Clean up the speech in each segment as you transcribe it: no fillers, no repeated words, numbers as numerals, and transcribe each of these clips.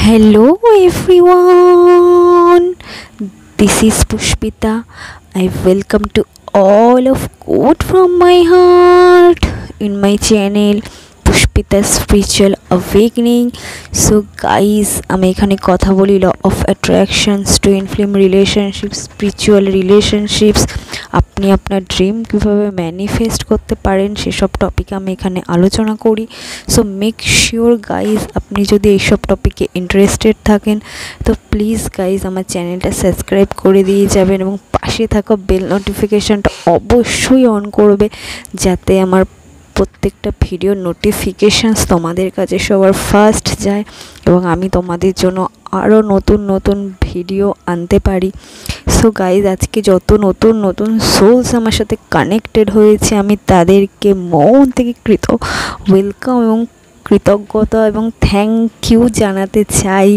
Hello everyone, this is Pushpita. I welcome to all of good from my heart in my channel Pushpita's Spiritual Awakening. So guys, আমি এখানে কথা বলি law of attractions, twin flame relationships, spiritual relationships, আপনি আপনার dream কিভাবে manifest করতে পারেন সেসব টপিক আমি এখানে আলোচনা করি। সো মেক শিওর গাইজ, আপনি যদি এইসব টপিকে ইন্টারেস্টেড থাকেন তো প্লিজ গাইজ আমার চ্যানেলটা সাবস্ক্রাইব করে দিয়ে যাবেন এবং পাশে থাকা বেল নোটিফিকেশানটা অবশ্যই অন করবে, যাতে আমার প্রত্যেকটা ভিডিওর নোটিফিকেশানস তোমাদের কাছে সবার ফার্স্ট যায় এবং আমি তোমাদের জন্য আরও নতুন নতুন ভিডিও আনতে পারি। সো গাইজ, আজকে যত নতুন নতুন সোলস আমার সাথে কানেক্টেড হয়েছে আমি তাদেরকে মন থেকে ওয়েলকাম এবং কৃতজ্ঞতা এবং থ্যাংক ইউ জানাতে চাই,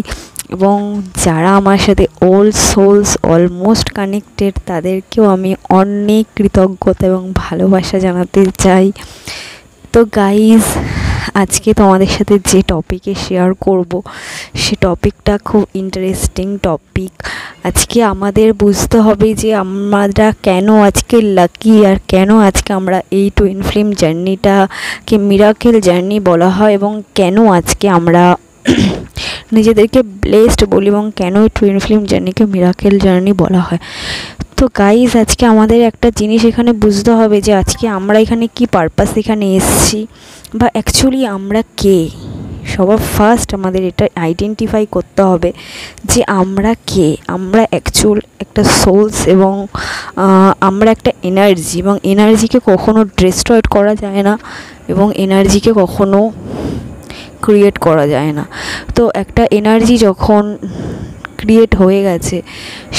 এবং যারা আমার সাথে ওল্ড সোলস অলমোস্ট কানেক্টেড তাদেরকেও আমি অনেক কৃতজ্ঞতা এবং ভালোবাসা জানাতে চাই। তো গাইজ, আজকে তোমাদের সাথে যে টপিকে শেয়ার করব সে টপিকটা খুব ইন্টারেস্টিং টপিক। আজকে আমাদের বুঝতে হবে যে আমরা কেন আজকে লাকি, আর কেন আজকে আমরা এই টুইন ফ্লেম জার্নিটাকে মিরাকেল জার্নি বলা হয়, এবং কেন আজকে আমরা নিজেদেরকে ব্লেসড বলি, এবং কেন টুইন ফ্লেম জার্নিকে মিরাকেল জার্নি বলা হয়। তো গাইজ, আজকে আমাদের একটা জিনিস এখানে বুঝতে হবে যে আজকে আমরা এখানে কি পারপাস এখানে এসেছি, বা অ্যাকচুয়ালি আমরা কে। সবার ফার্স্ট আমাদের এটা আইডেন্টিফাই করতে হবে যে আমরা কে। আমরা অ্যাকচুয়াল একটা সোলস, এবং আমরা একটা এনার্জি, এবং এনার্জিকে কখনো ডিস্ট্রয়েড করা যায় না এবং এনার্জিকে কখনো ক্রিয়েট করা যায় না। তো একটা এনার্জি যখন ক্রিয়েট হয়ে গেছে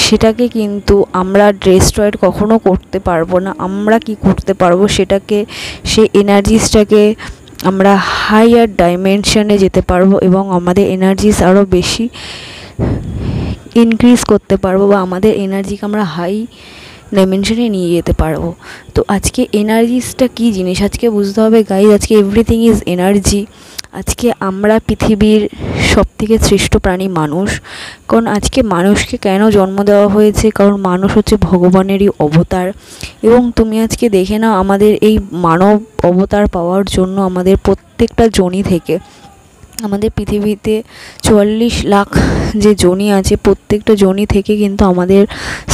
সেটাকে কিন্তু আমরা ডিস্ট্রয়েড কখনো করতে পারবো না। আমরা কি করতে পারবো, সেটাকে সেই এনার্জিসটাকে আমরা হাইয়ার ডাইমেনশনে যেতে পারবো এবং আমাদের এনার্জিস আরও বেশি ইনক্রিজ করতে পারবো, বা আমাদের এনার্জিকে আমরা হাই ডাইমেনশনে নিয়ে যেতে পারবো। তো আজকে এনার্জিসটা কী জিনিস আজকে বুঝতে হবে গাইজ। আজকে এভরিথিং ইজ এনার্জি। আজকে আমরা পৃথিবীর সবথেকে শ্রেষ্ঠ প্রাণী মানুষ। কারণ আজকে মানুষকে কেন জন্ম দেওয়া হয়েছে, কারণ মানুষ হচ্ছে ভগবানেরই অবতার। এবং তুমি আজকে দেখে নাও, আমাদের এই মানব অবতার পাওয়ার জন্য আমাদের প্রত্যেকটা যোনি থেকে, আমাদের পৃথিবীতে 44 লাখ যে যোনি আছে, প্রত্যেকটা যোনি থেকে কিন্তু আমাদের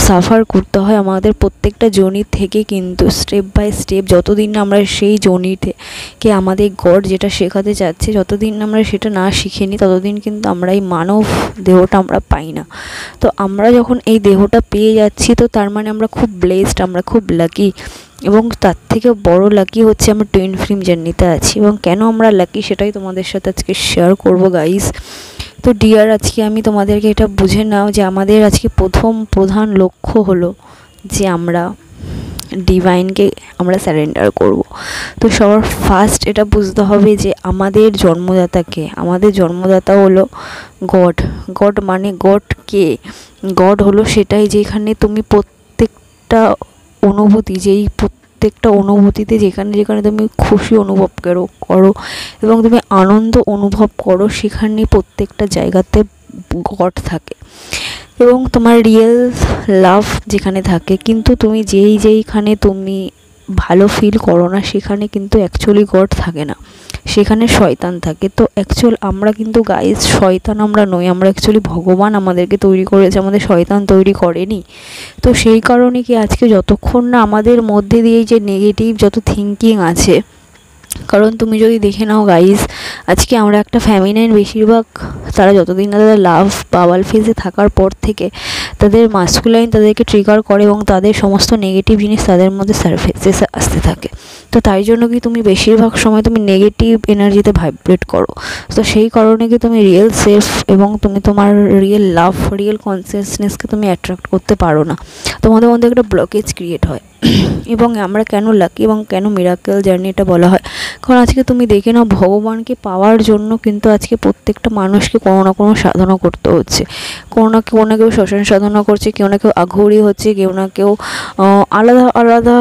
সাফার করতে হয়। আমাদের প্রত্যেকটা যোনি থেকে কিন্তু স্টেপ বাই স্টেপ, যতদিন না আমরা সেই যোনিতে আমাদের গড যেটা শেখাতে চাচ্ছে, যতদিন আমরা সেটা না শিখে নিই ততদিন কিন্তু আমরা এই মানব দেহটা আমরা পাই না। তো আমরা যখন এই দেহটা পেয়ে যাচ্ছি তো তার মানে আমরা খুব ব্লেসড, আমরা খুব লাকি, এবং তার থেকে বড় লাকি হচ্ছে আমরা টুইন ফ্লেম জার্নিতে আছি। এবং কেন আমরা লাকি সেটাই তোমাদের সাথে আজকে শেয়ার করবো গাইস। তো ডিয়ার, আজকে আমি তোমাদেরকে এটা বুঝে নাও যে আমাদের আজকে প্রধান লক্ষ্য হলো যে আমরা ডিভাইনকে আমরা স্যারেন্ডার করব। তো সবার ফার্স্ট এটা বুঝতে হবে যে আমাদের জন্মদাতাকে, আমাদের জন্মদাতা হলো গড। গড মানে গড কে? গড হলো সেটাই যেখানে তুমি প্রত্যেকটা অনুভূতি, প্রত্যেকটা অনুভূতিতে যেখানে যেখানে তুমি খুশি অনুভব করো এবং তুমি আনন্দ অনুভব করো, সেখানে প্রত্যেকটা জায়গাতে গড থাকে। এবং তোমার রিয়েল লাভ যেখানে থাকে, কিন্তু তুমি যেইখানে তুমি ভালো ফিল করো না সেখানে কিন্তু অ্যাকচুয়ালি গড থাকে না, সেখানে শয়তান থাকে। তো অ্যাকচুয়াল আমরা কিন্তু গাইজ শয়তান আমরা নই, আমরা অ্যাকচুয়ালি ভগবান আমাদেরকে তৈরি করেছে, আমাদের শয়তান তৈরি করেনি। তো সেই কারণে কি আজকে যতক্ষণ না আমাদের মধ্যে দিয়ে যে নেগেটিভ যত থিঙ্কিং আছে, কারণ তুমি যদি দেখে নাও গাইজ, আজকে আমরা একটা ফ্যামিনাইন বেশিরভাগ তারা যতদিন না তাদের লাভ বাওয়াল ফেজে থাকার পর থেকে তাদের মাস্কুলাইন তাদেরকে ট্রিগার করে এবং তাদের সমস্ত নেগেটিভ জিনিস তাদের মধ্যে সারফেসে আসতে থাকে। তো তাই জন্য কি তুমি বেশিরভাগ সময় তুমি নেগেটিভ এনার্জিতে ভাইব্রেট করো। তো সেই কারণে কি তুমি রিয়েল সেলফ এবং তুমি তোমার রিয়েল লাভ, রিয়েল কনসিয়াসনেসকে তুমি অ্যাট্রাক্ট করতে পারো না, তোমাদের মধ্যে একটা ব্লকেজ ক্রিয়েট হয়। এবং আমরা কেন লাকি এবং কেন মিরাকেল জার্নি এটা বলা হয়, কারণ আজকে তুমি দেখে নাও ভগবানকে পাওয়ার জন্য কিন্তু আজকে প্রত্যেকটা মানুষকে কোনো না কোনো সাধনা করতে হচ্ছে। কোনো না কেউ শ্মশান সাধনা করছে, কেউ না কেউ আঘৌরি হচ্ছে, কেউ না কেউ আলাদা আলাদা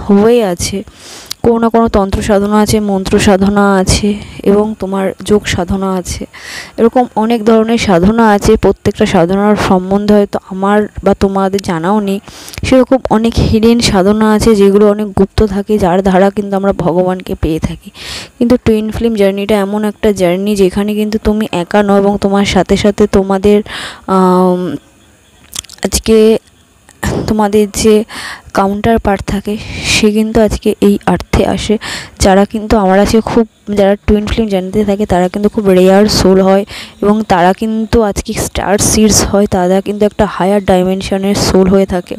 হয়ে আছে। কোনো না কোনো তন্ত্র সাধনা আছে, মন্ত্র সাধনা আছে এবং তোমার যোগ সাধনা আছে। এরকম অনেক ধরনের সাধনা আছে। প্রত্যেকটা সাধনার সম্বন্ধে হয়তো আমার বা তোমাদের জানাও নেই। সেরকম অনেক হিডেন সাধনা আছে যেগুলো অনেক গুপ্ত থাকে, যার দ্বারা কিন্তু আমরা ভগবানকে পেয়ে থাকি। কিন্তু টুইন ফ্লেম জার্নিটা এমন একটা জার্নি যেখানে কিন্তু তুমি একা নও এবং তোমার সাথে সাথে তোমাদের আজকে তোমাদের যে কাউন্টার পার্ট থাকে সে কিন্তু আজকে এই আর্থে আসে, যারা কিন্তু আমার আজকে খুব, যারা টুইন ফ্লেম জার্নিতে থাকে তারা কিন্তু খুব রেয়ার সোল হয় এবং তারা কিন্তু আজকে স্টার সিডস হয়। তারা কিন্তু একটা হায়ার ডাইমেনশনের সোল হয়ে থাকে।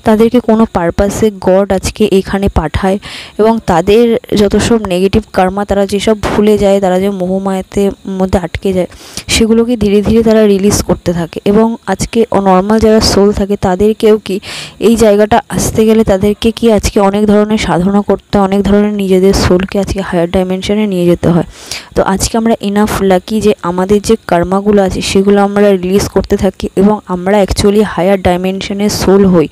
তাদেরকে কোনো পারপাসে গড আজকে এখানে পাঠায় এবং তাদের যত সব নেগেটিভ কর্মা, তারা যেসব ভুলে যায়, তারা যে মোহমায়াতে মধ্যে আটকে যায়, সেগুলোকে ধীরে ধীরে তারা রিলিজ করতে থাকে। এবং আজকে নর্মাল যারা সোল থাকে তাদেরকেও কি এই জায়গাটা আসতে গেলে তাদেরকে কি আজকে অনেক ধরনের সাধনা করতে, অনেক ধরনের নিজেদের সোলকে আজকে হায়ার ডাইমেনশনে নিয়ে যেতে হয়। তো আজকে আমরা এনাফ লাকি যে আমাদের যে কর্মাগুলো আছে সেগুলো আমরা রিলিজ করতে থাকি এবং আমরা অ্যাকচুয়ালি হায়ার ডাইমেনশনের সোল হই।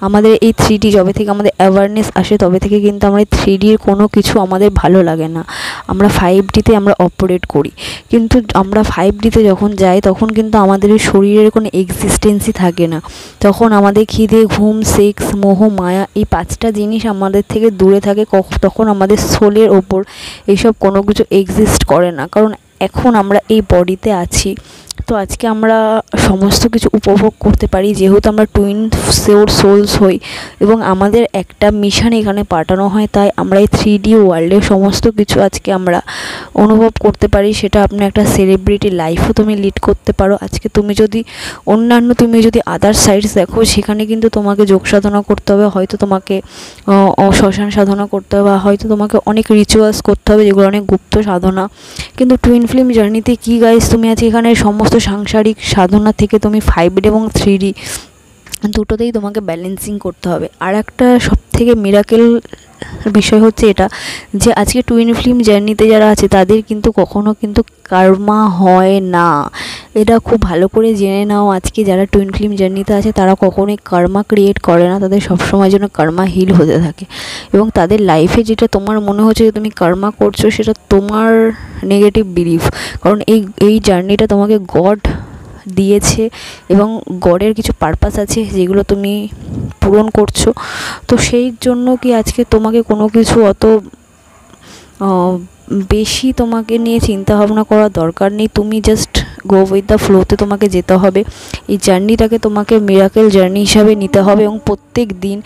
আমাদের এই 3D যবে থেকে আমাদের অ্যাওয়ারনেস আসে তবে থেকে কিন্তু আমরা 3Dর কোনো কিছু আমাদের ভালো লাগে না। আমরা 5Dতে আমরা অপারেট করি, কিন্তু আমরা 5Dতে যখন যাই তখন কিন্তু আমাদের এই শরীরের কোনো এক্সিস্টেন্সই থাকে না। তখন আমাদের খিদে, ঘুম, সেক্স, মোহ, মায়া এই 5টা জিনিস আমাদের থেকে দূরে থাকে। তখন আমাদের সোলের ওপর এইসব কোনো কিছু এক্সিস্ট করে না, কারণ এখন আমরা এই বডিতে আছি। তো আজকে আমরা সমস্ত কিছু উপভোগ করতে পারি যেহেতু আমরা টুইন সোলস হই এবং আমাদের একটা মিশন এখানে পাঠানো হয়, তাই আমরা এই 3D ওয়ার্ল্ডে সমস্ত কিছু আজকে আমরা অনুভব করতে পারি। সেটা আপনি একটা সেলিব্রিটি লাইফও তুমি লিড করতে পারো। আজকে তুমি যদি তুমি যদি আদার সাইডস দেখো, সেখানে কিন্তু তোমাকে যোগ সাধনা করতে হবে, হয়তো তোমাকে শ্মশান সাধনা করতে হবে, হয়তো তোমাকে অনেক রিচুয়ালস করতে হবে যেগুলো অনেক গুপ্ত সাধনা। কিন্তু টুইন ফ্লেম জার্নিতে কি গাইস, তুমি আজকে এখানে সমস্ত সাংসারিক সাধনা থেকে তুমি 5D এবং 3D দুটোতেই তোমাকে ব্যালেন্সিং করতে হবে। আর একটা সবথেকে মিরাকেল বিষয় হচ্ছে এটা যে আজকে টুইন ফ্লেম জার্নিতে যারা আছে তাদের কিন্তু কখনো কিন্তু কর্মা হয় না। এটা খুব ভালো করে জেনে নাও। আজকে যারা টুইন ফ্লেম জার্নিতে আছে তারা কখনোই কর্মা ক্রিয়েট করে না, তাদের সবসময় যেন কর্মা হিল হতে থাকে এবং তাদের লাইফে যেটা তোমার মনে হচ্ছে যে তুমি কর্মা করছো সেটা তোমার নেগেটিভ বিলিফ। কারণ এই জার্নিটা তোমাকে গড দিয়েছে এবং গডের কিছু পারপাস আছে যেগুলো তুমি পূরণ করছো। তো সেই জন্য কি আজকে তোমাকে কোনো কিছু অত বেশি তোমাকে নিয়ে চিন্তা ভাবনা করার দরকার নেই। তুমি জাস্ট গো উইথ দ্য ফ্লোতে তোমাকে যেতে হবে। এই জার্নিটাকে তোমাকে মিরাকেল জার্নি হিসাবে নিতে হবে এবং প্রত্যেক দিন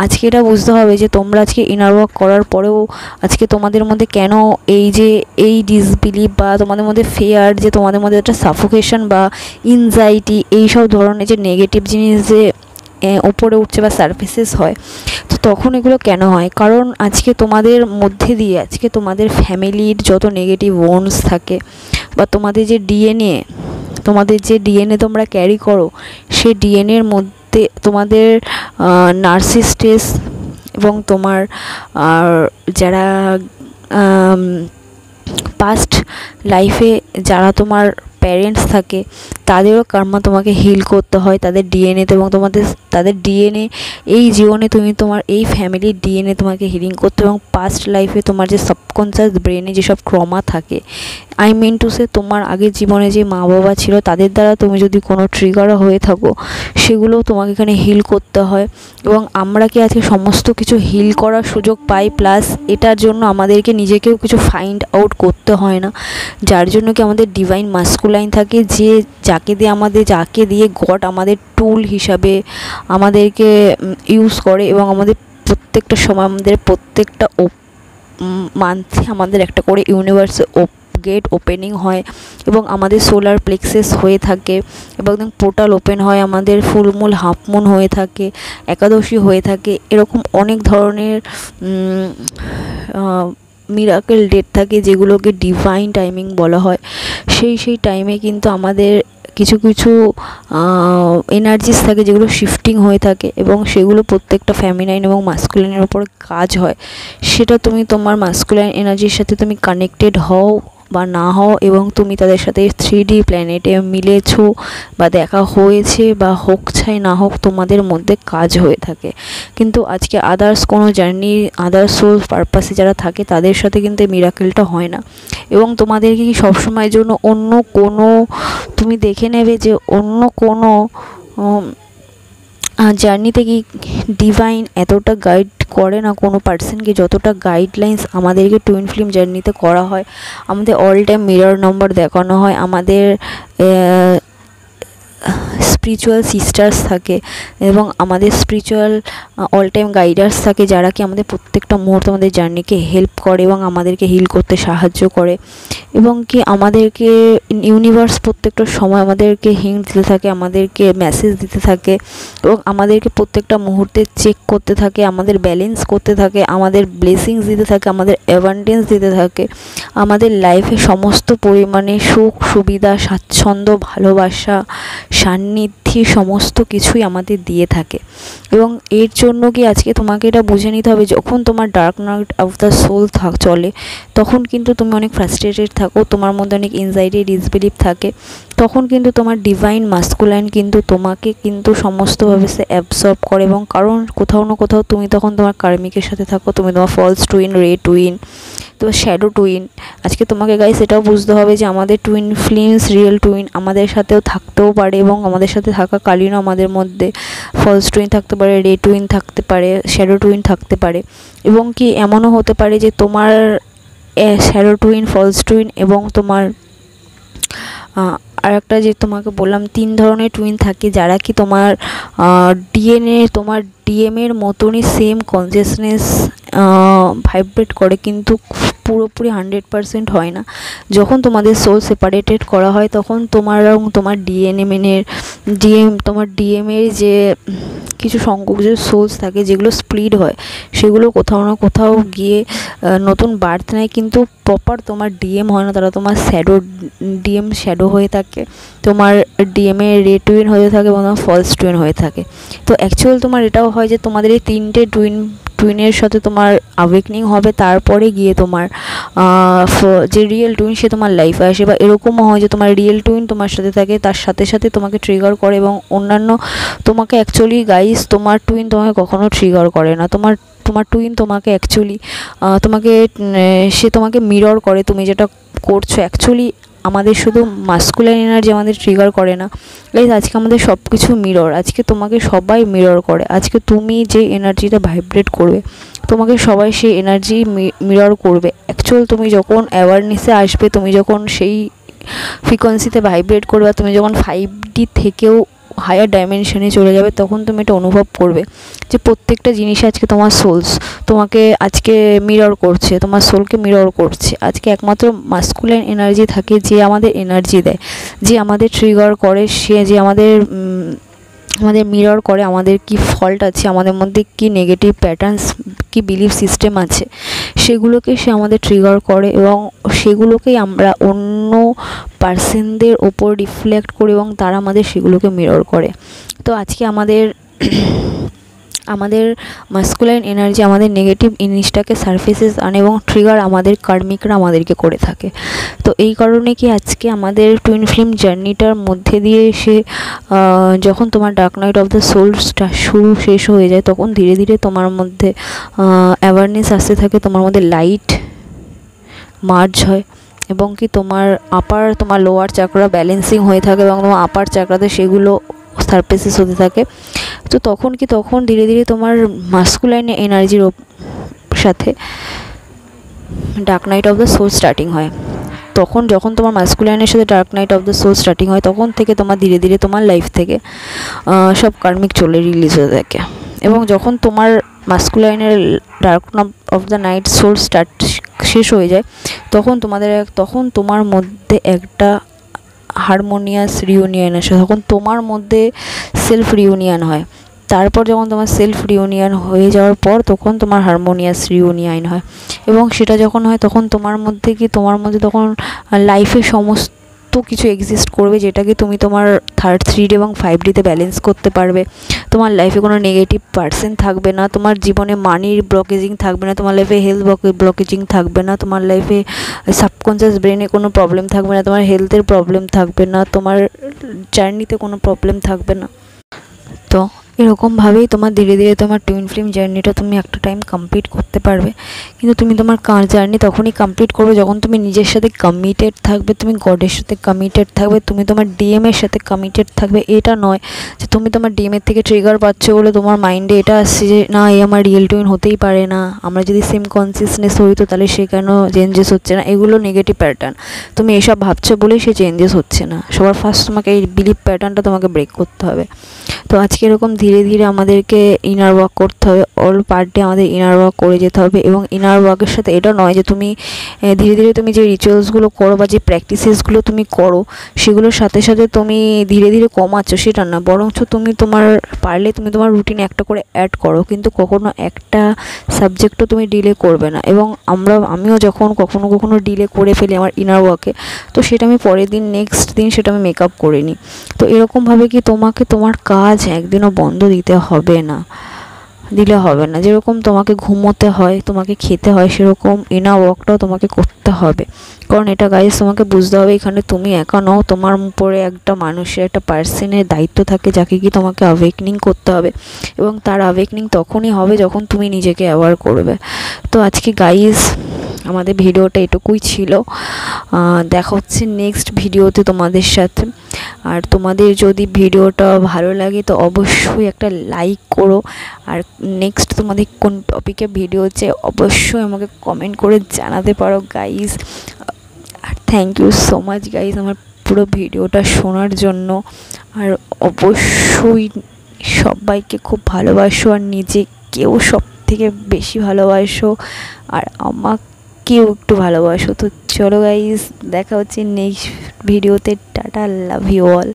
আজকে এটা বুঝতে হবে যে তোমরা আজকে ইনার ওয়ার্ক করার পরেও আজকে তোমাদের মধ্যে কেন এই ডিসবিলিভ বা তোমাদের মধ্যে ফেয়ার, যে তোমাদের মধ্যে একটা সাফোকেশন বা ইনজাইটি, এইসব ধরনের যে নেগেটিভ জিনিস যে ওপরে উঠছে বা সারফেসেস হয়, তো তখন এগুলো কেন হয়? কারণ আজকে তোমাদের মধ্যে দিয়ে আজকে তোমাদের ফ্যামিলির যত নেগেটিভ ওন্স থাকে বা তোমাদের যে ডিএনএ তোমরা ক্যারি করো, সেই ডিএনএর মধ্যে তোমাদের নার্সিস্টিস এবং তোমার যারা পাস্ট লাইফে যারা তোমার প্যারেন্টস থাকে তাদেরও কর্মা তোমাকে হিল করতে হয় তাদের ডিএনএতে, এবং তাদের ডিএনএ এই জীবনে তুমি তোমার এই ফ্যামিলির ডিএনএ তোমাকে হিলিং করতে, এবং পাস্ট লাইফে তোমার যে সাবকনসিয়াস ব্রেনে যেসব ট্রমা থাকে, আই মিন টু সে তোমার আগের জীবনে যে মা বাবা ছিল তাদের দ্বারা তুমি যদি কোনো ট্রিগার হয়ে থাকো সেগুলোও তোমাকে এখানে হিল করতে হয়। এবং আমরা কি আজকে সমস্ত কিছু হিল করার সুযোগ পাই, প্লাস এটার জন্য আমাদেরকে নিজেকেও কিছু ফাইন্ড আউট করতে হয় না, যার জন্য কি আমাদের ডিভাইন মাস্কুলাইন থাকে যে যাকে দিয়ে গড আমাদের টুল হিসাবে আমাদেরকে ইউজ করে। এবং আমাদের প্রত্যেকটা সময় আমাদের প্রত্যেকটা মান্থে আমাদের একটা করে ইউনিভার্সে গেট ওপেনিং হয় এবং আমাদের সোলার প্লেক্সেস হয়ে থাকে এবং একদম পোর্টাল ওপেন হয়, আমাদের ফুলমুল হাফমুন হয়ে থাকে, একাদশী হয়ে থাকে, এরকম অনেক ধরনের মিরাকেল ডেট থাকে যেগুলোকে ডিভাইন টাইমিং বলা হয়। সেই টাইমে কিন্তু আমাদের কিছু এনার্জিস থাকে যেগুলো শিফটিং হয়ে থাকে এবং সেগুলো প্রত্যেকটা ফেমিনাইন এবং মাস্কুলাইনের উপর কাজ হয়। সেটা তুমি তোমার মাস্কুলাইন এনার্জির সাথে তুমি কানেক্টেড হও বা না হও, এবং তুমি তাদের সাথে 3D প্ল্যানেটে মিলেছো বা দেখা হয়েছে বা হোক চাই না হোক তোমাদের মধ্যে কাজ হয়ে থাকে। কিন্তু আজকে আদার্স কোনো জার্নি, আদার্স সোল পারপাসে যারা থাকে তাদের সাথে কিন্তু এই মিরাকেলটা হয় না। এবং তোমাদেরকে কি সবসময়ের জন্য অন্য কোনো, তুমি দেখে নেবে যে অন্য কোনো জার্নিতে কি ডিভাইন এতটা গাইড করে না কোনো পার্সনকে, যতটা গাইডলাইন্স আমাদেরকে টুইন ফ্লেম জার্নিতে করা হয়। আমাদের অল টাইম মিরর নম্বর দেখানো হয়, আমাদের স্পিরিচুয়াল সিস্টার্স থাকে এবং আমাদের স্পিরিচুয়াল অল টাইম গাইডার্স থাকে, যারা কি আমাদের প্রত্যেকটা মুহূর্তে আমাদের জার্নিকে হেল্প করে এবং আমাদেরকে হিল করতে সাহায্য করে। এবং কি আমাদেরকে ইউনিভার্স প্রত্যেকটা সময় আমাদেরকে হিন্ট দিতে থাকে, আমাদেরকে মেসেজ দিতে থাকে এবং আমাদেরকে প্রত্যেকটা মুহূর্তে চেক করতে থাকে, আমাদের ব্যালেন্স করতে থাকে, আমাদের ব্লেসিংস দিতে থাকে, আমাদের অ্যাবান্ডেন্স দিতে থাকে, আমাদের লাইফে সমস্ত পরিমাণে সুখ সুবিধা স্বাচ্ছন্দ্য ভালোবাসা সান্নিধ্যে সমস্ত কিছুই আমাদের দিয়ে থাকে। এবং এর জন্য কি আজকে তোমাকে এটা বুঝে নিতে হবে, যখন তোমার dark night of the soul চলে তখন কিন্তু তুমি অনেক ফ্রাস্ট্রেটেড থাকো, তোমার মধ্যে অনেক এনজাইটি ডিসবিলিভ থাকে, তখন কিন্তু তোমার ডিভাইন মাস্কুলাইন কিন্তু তোমাকে কিন্তু সমস্তভাবে সে অ্যাবসর্ব করে। এবং কারণ কোথাও না কোথাও তুমি তখন তোমার কার্মিকের সাথে থাকো, তুমি তোমার ফলস টুইন, রে টুইন, তোমার শ্যাডো টুইন। আজকে তোমাকে গাইস এটাও বুঝতে হবে যে আমাদের টুইন ফ্লেমস রিয়েল টুইন আমাদের সাথেও থাকতেও পারে এবং আমাদের সাথে থাকাকালীনও আমাদের মধ্যে ফলস টুইন থাকতে পারে, রে টুইন থাকতে পারে, শ্যাডো টুইন থাকতে পারে। এবং কি এমনও হতে পারে যে তোমার শ্যাডো টুইন, ফলস টুইন এবং তোমার আর একটা যে তোমাকে বললাম 3 ধরনের টুইন থাকে, যারা কি তোমার ডিএনএ, তোমার ডিএমের মতনই সেম কনসিয়াসনেস ভাইব্রেট করে, কিন্তু পুরোপুরি 100% হয় না। যখন তোমাদের সোল সেপারেটেড করা হয় তখন তোমার এবং তোমার তোমার ডিএমের যে কিছু সংখ্যক যে সোলস থাকে যেগুলো স্প্লিট হয়, সেগুলো কোথাও না কোথাও গিয়ে নতুন বার্থ নেয়, কিন্তু প্রপার তোমার ডিএম হয় না, তারা তোমার ডিএম শ্যাডো হয়ে থাকে, তোমার ডিএমের রে টুইন হয়ে থাকে এবং তোমার ফলস টুইন হয়ে থাকে। তো অ্যাকচুয়াল তোমার এটাও হয় যে তোমাদের এই 3টে টুইনের সাথে তোমার অ্যাওয়েকনিং হবে, তারপরে গিয়ে তোমার যে রিয়েল টুইন সে তোমার লাইফে আসে। বা এরকমও হয় যে তোমার রিয়েল টুইন তোমার সাথে থাকে, তার সাথে সাথে তোমাকে ট্রিগার করে এবং অন্যান্য তোমাকে অ্যাকচুয়ালি গাইস তোমার টুইন তোমাকে কখনো ট্রিগার করে না। তোমার টুইন তোমাকে অ্যাকচুয়ালি সে তোমাকে মিরর করে, তুমি যেটা করছো। অ্যাকচুয়ালি আমাদের শুধু মাস্কুলাইন এনার্জি আমাদের ট্রিগার করে না গাইস, আজকে আমাদের সব কিছু মিরর, আজকে তোমাকে সবাই মিরর করে। আজকে তুমি যে এনার্জিটা ভাইব্রেট করবে তোমাকে সবাই সেই এনার্জি মিরর করবে। অ্যাকচুয়াল তুমি যখন অ্যাওয়ারনেসে আসবে, তুমি যখন সেই ফ্রিকোয়েন্সিতে ভাইব্রেট করবে, তুমি যখন 5D থেকেও হায়ার ডাইমেনশনে চলে যাবে, তখন তুমি এটা অনুভব করবে যে প্রত্যেকটা জিনিসে আজকে তোমার সোলস তোমাকে আজকে মিরর করছে, তোমার সোলকে মিরর করছে। আজকে একমাত্র মাস্কুলাইন এনার্জি থাকে যে আমাদের এনার্জি দেয়, যে আমাদের ট্রিগার করে, সে যে আমাদের মিরর করে আমাদের কি ফল্ট আছে, আমাদের মধ্যে কি নেগেটিভ প্যাটার্নস, কি বিলিফ সিস্টেম আছে, সেগুলোকে সে আমাদের ট্রিগার করে এবং সেগুলোকেই আমরা অন্য পার্সনদের ওপর রিফ্লেক্ট করি এবং তারা আমাদের সেগুলোকে মিরর করে। তো আজকে আমাদের মাস্কুলাইন এনার্জি আমাদের নেগেটিভ জিনিসটাকে সারফেসেস আনে এবং ট্রিগার আমাদের কার্মিকরা আমাদেরকে করে থাকে। তো এই কারণে কি আজকে আমাদের টুইন ফ্লেম জার্নিটার মধ্যে দিয়ে এসে যখন তোমার ডার্ক নাইট অফ দ্য সোলসটা শেষ হয়ে যায়, তখন ধীরে ধীরে তোমার মধ্যে অ্যাওয়ারনেস আসতে থাকে, তোমার মধ্যে লাইট মার্জ হয় এবং কি তোমার তোমার লোয়ার চাকরা ব্যালেন্সিং হয়ে থাকে এবং তোমার আপার চাকরাতে সেগুলো সারফেসেস হতে থাকে। তো তখন ধীরে ধীরে তোমার মাস্কুলাইন এনার্জির সাথে dark night of the soul starting হয়। যখন তোমার মাস্কুলাইনের সাথে dark night of the soul starting হয়, তখন থেকে তোমার ধীরে ধীরে তোমার লাইফ থেকে সব কার্মিক রিলিজ হয়ে থাকে। এবং যখন তোমার মাস্কুলাইনের dark of the night soul শেষ হয়ে যায়, তখন তোমার মধ্যে একটা হারমোনিয়াস রিউনিয়ন আসে, তখন তোমার মধ্যে সেলফ রিউনিয়ন হয়। তারপর যখন তোমার সেলফ রিউনিয়ন হয়ে যাওয়ার পর তখন তোমার হারমোনিয়াস রিউনিয়ন হয় এবং সেটা যখন হয় তখন তোমার মধ্যে তখন লাইফে সমস্ত কিছু এক্সিস্ট করবে, যেটাকে তুমি তোমার 3D এবং 5Dতে ব্যালেন্স করতে পারবে। তোমার লাইফে কোনো নেগেটিভ পার্সন থাকবে না, তোমার জীবনে মানির ব্লকেজিং থাকবে না, তোমার লাইফে হেলথ ব্লকেজিং থাকবে না, তোমার লাইফে সাবকনসিয়াস ব্রেনে কোনো প্রবলেম থাকবে না, তোমার হেলথের প্রবলেম থাকবে না, তোমার জার্নিতে কোনো প্রবলেম থাকবে না। তো এরকমভাবেই তোমার ধীরে ধীরে তোমার টুইন ফ্লেম জার্নিটা তুমি একটা টাইম কমপ্লিট করতে পারবে। কিন্তু তুমি তোমার জার্নি তখনই কমপ্লিট করবে যখন তুমি নিজের সাথে কমিটেড থাকবে, তুমি গডের সাথে কমিটেড থাকবে, তুমি তোমার ডিএমের সাথে কমিটেড থাকবে। এটা নয় যে তুমি তোমার ডিএমের থেকে ট্রিগার পাচ্ছ বলে তোমার মাইন্ডে এটা আসছে যে না এই আমার রিয়েল টুইন হতেই পারে না, আমরা যদি সেম কনসিয়াসনেস হই তো তাহলে সে কেন চেঞ্জেস হচ্ছে না। এগুলো নেগেটিভ প্যাটার্ন, তুমি এসব ভাবছো বলেই সে চেঞ্জেস হচ্ছে না। সবার ফার্স্ট তোমাকে এই বিলিভ প্যাটার্নটা তোমাকে ব্রেক করতে হবে। তো আজকে এরকম ধীরে ধীরে আমাদেরকে ইনার ওয়ার্ক করতে হবে, অল পার ডে আমাদের ইনার ওয়ার্ক করে যেতে হবে। এবং ইনার ওয়ার্কের সাথে এটা নয় যে তুমি ধীরে ধীরে তুমি যে রিচুয়ালসগুলো করো বা যে প্র্যাকটিসেসগুলো তুমি করো সেগুলোর সাথে সাথে তুমি ধীরে ধীরে কমাচ্ছ, সেটা না, বরঞ্চ তুমি তোমার পারলে তুমি তোমার রুটিনে একটা করে অ্যাড করো, কিন্তু কখনো একটা সাবজেক্টও তুমি ডিলে করবে না। এবং আমিও যখন কখনো কখনো ডিলে করে ফেলি আমার ইনার ওয়ার্কে, তো সেটা আমি পরের দিন নেক্সট দিন সেটা আমি মেকআপ করে নিই। তো এরকমভাবে কি তোমাকে তোমার কাজ একদিনও বন্ধ দিলে হবে না। যেরকম তোমাকে ঘুমোতে হয়, তোমাকে খেতে হয়, সেরকম ইনার ওয়ার্কটাও তোমাকে করতে হবে। কারণ এটা গাইজ তোমাকে বুঝতে হবে এখানে তুমি একা নও, তোমার উপরে একটা মানুষের, একটা পার্সনের দায়িত্ব থাকে যাকে কি তোমাকে অ্যাওয়েকনিং করতে হবে। এবং তার অ্যাওয়েকনিং তখনই হবে যখন তুমি নিজেকে অ্যাওয়ার করবে। তো আজকে গাইজ আমাদের ভিডিওটা এটুকুই ছিল। দেখা হচ্ছে নেক্সট ভিডিওতে তোমাদের সাথে। আর তোমাদের যদি ভিডিওটা ভালো লাগে তো অবশ্যই একটা লাইক করো। আর নেক্সট তোমাদের কোন টপিকে ভিডিও হচ্ছে অবশ্যই আমাকে কমেন্ট করে জানাতে পারো গাইজ। আর thank you so much guys আমার পুরো ভিডিওটা শোনার জন্য। আর অবশ্যই সবাইকে খুব ভালোবাসো আর নিজেকেও সব থেকে বেশি ভালোবাসো আর আমাকেও একটু ভালোবাসো। তো চলো গাইজ দেখা হচ্ছে নেক্সট ভিডিওতে। টাটা, লাভ ইউ অল।